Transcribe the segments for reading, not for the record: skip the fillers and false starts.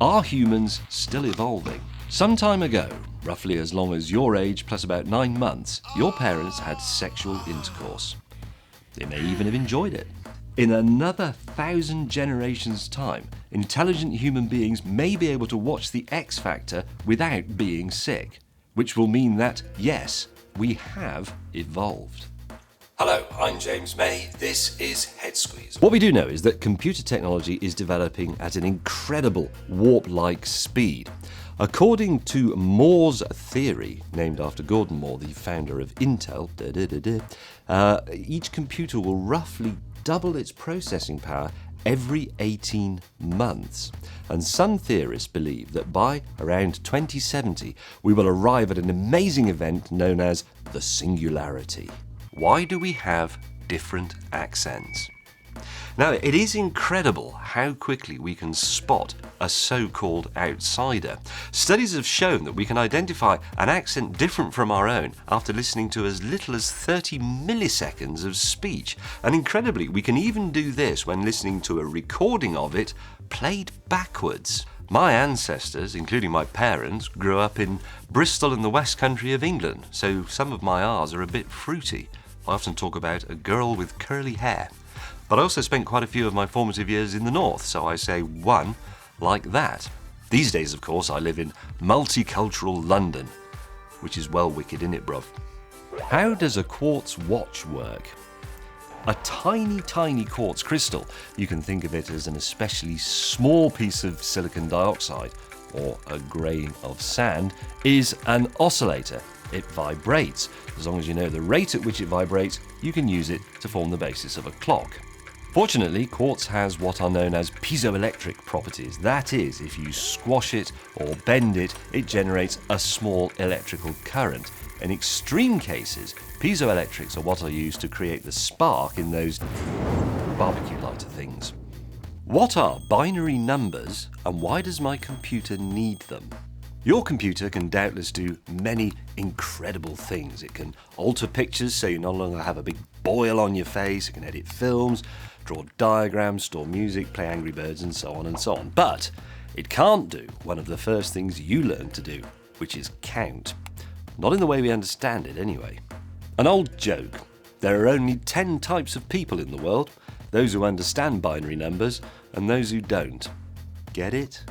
Are humans still evolving? Some time ago, roughly as long as your age plus about 9 months, your parents had sexual intercourse. They may even have enjoyed it. In another 1,000 generations' time, intelligent human beings may be able to watch The X Factor without being sick, which will mean that, yes, we have evolved. Hello, I'm James May. This is Head Squeeze. What we do know is that computer technology is developing at an incredible warp-like speed. According to Moore's theory, named after Gordon Moore, the founder of Intel, each computer will roughly double its processing power every 18 months. And some theorists believe that by around 2070, we will arrive at an amazing event known as the singularity. Why do we have different accents? Now, it is incredible how quickly we can spot a so-called outsider. Studies have shown that we can identify an accent different from our own after listening to as little as 30 milliseconds of speech. And incredibly, we can even do this when listening to a recording of it played backwards. My ancestors, including my parents, grew up in Bristol in the West Country of England, so some of my R's are a bit fruity. I often talk about a girl with curly hair. But I also spent quite a few of my formative years in the north, so I say one like that. These days, of course, I live in multicultural London, which is well wicked, innit, bruv? How does a quartz watch work? A tiny, tiny quartz crystal, you can think of it as an especially small piece of silicon dioxide, or a grain of sand, is an oscillator. It vibrates. As long as you know the rate at which it vibrates, you can use it to form the basis of a clock. Fortunately, quartz has what are known as piezoelectric properties. That is, if you squash it or bend it, it generates a small electrical current. In extreme cases, piezoelectrics are what are used to create the spark in those barbecue lighter things. What are binary numbers, and why does my computer need them? Your computer can doubtless do many incredible things. It can alter pictures so you no longer have a big boil on your face. It can edit films, draw diagrams, store music, play Angry Birds, and so on and so on. But it can't do one of the first things you learned to do, which is count. Not in the way we understand it, anyway. An old joke. There are only 10 types of people in the world. Those who understand binary numbers and those who don't. Get it?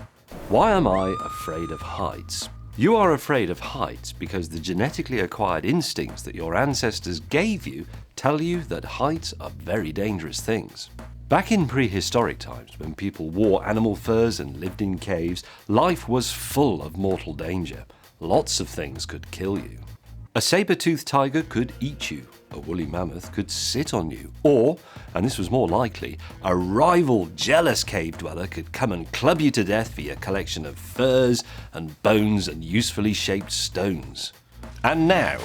Why am I afraid of heights? You are afraid of heights because the genetically acquired instincts that your ancestors gave you tell you that heights are very dangerous things. Back in prehistoric times, when people wore animal furs and lived in caves, life was full of mortal danger. Lots of things could kill you. A saber-toothed tiger could eat you. A woolly mammoth could sit on you. Or, and this was more likely, a rival jealous cave dweller could come and club you to death for your collection of furs and bones and usefully shaped stones. And now,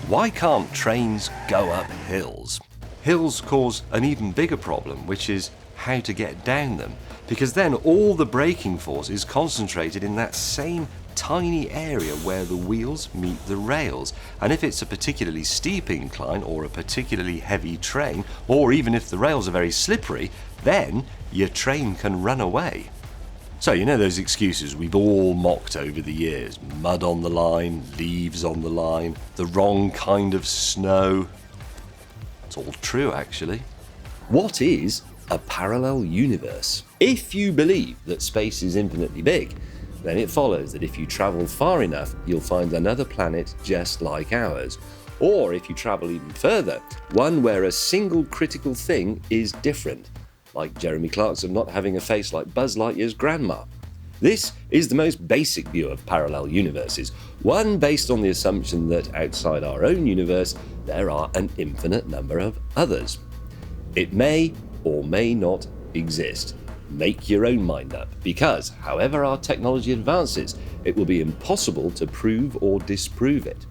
why can't trains go up hills? Hills cause an even bigger problem, which is how to get down them, because then all the braking force is concentrated in that same tiny area where the wheels meet the rails. And if it's a particularly steep incline or a particularly heavy train, or even if the rails are very slippery, then your train can run away. So you know those excuses we've all mocked over the years. Mud on the line, leaves on the line, the wrong kind of snow. It's all true, actually. What is a parallel universe? If you believe that space is infinitely big, then it follows that if you travel far enough, you'll find another planet just like ours. Or if you travel even further, one where a single critical thing is different, like Jeremy Clarkson not having a face like Buzz Lightyear's grandma. This is the most basic view of parallel universes, one based on the assumption that outside our own universe, there are an infinite number of others. It may or may not exist. Make your own mind up, because however our technology advances, it will be impossible to prove or disprove it.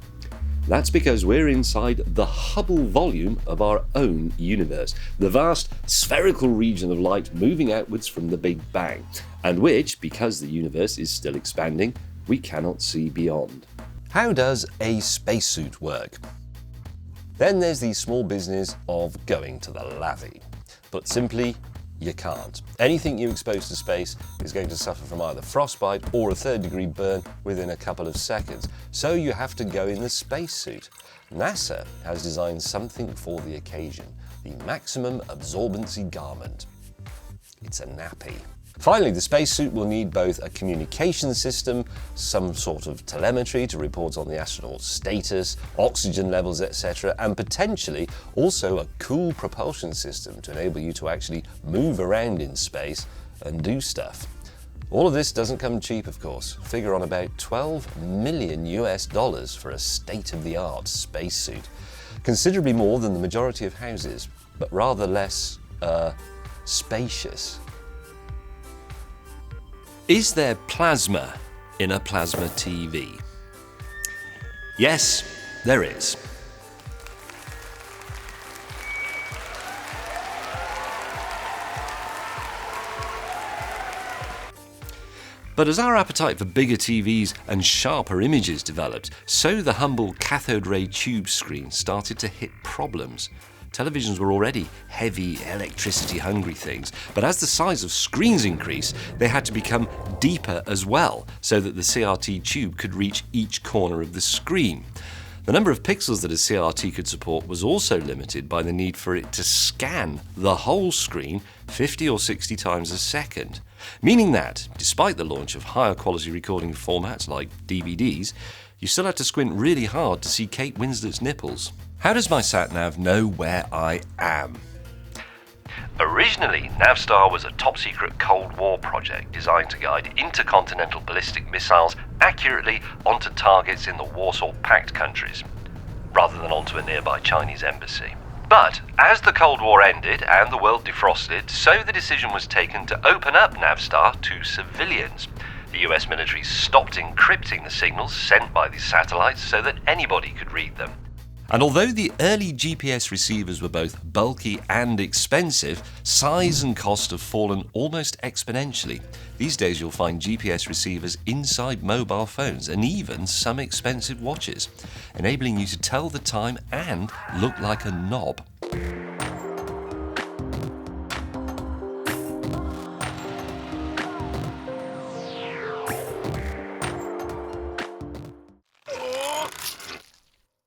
That's because we're inside the Hubble volume of our own universe, the vast spherical region of light moving outwards from the Big Bang, and which, because the universe is still expanding, we cannot see beyond. How does a spacesuit work? Then there's the small business of going to the lavvy. Put simply, you can't. Anything you expose to space is going to suffer from either frostbite or a third-degree burn within a couple of seconds, so you have to go in the spacesuit. NASA has designed something for the occasion, the maximum absorbency garment. It's a nappy. Finally, the spacesuit will need both a communication system, some sort of telemetry to report on the astronaut's status, oxygen levels, etc., and potentially also a cool propulsion system to enable you to actually move around in space and do stuff. All of this doesn't come cheap, of course. Figure on about $12 million for a state-of-the-art spacesuit. Considerably more than the majority of houses, but rather less, spacious. Is there plasma in a plasma TV? Yes, there is. But as our appetite for bigger TVs and sharper images developed, so the humble cathode ray tube screen started to hit problems. Televisions were already heavy, electricity-hungry things, but as the size of screens increased, they had to become deeper as well, so that the CRT tube could reach each corner of the screen. The number of pixels that a CRT could support was also limited by the need for it to scan the whole screen 50 or 60 times a second, meaning that, despite the launch of higher quality recording formats like DVDs, you still had to squint really hard to see Kate Winslet's nipples. How does my SATNAV know where I am? Originally, Navstar was a top-secret Cold War project designed to guide intercontinental ballistic missiles accurately onto targets in the Warsaw Pact countries, rather than onto a nearby Chinese embassy. But as the Cold War ended and the world defrosted, so the decision was taken to open up Navstar to civilians. The US military stopped encrypting the signals sent by these satellites so that anybody could read them. And although the early GPS receivers were both bulky and expensive, size and cost have fallen almost exponentially. These days you'll find GPS receivers inside mobile phones and even some expensive watches, enabling you to tell the time and look like a knob.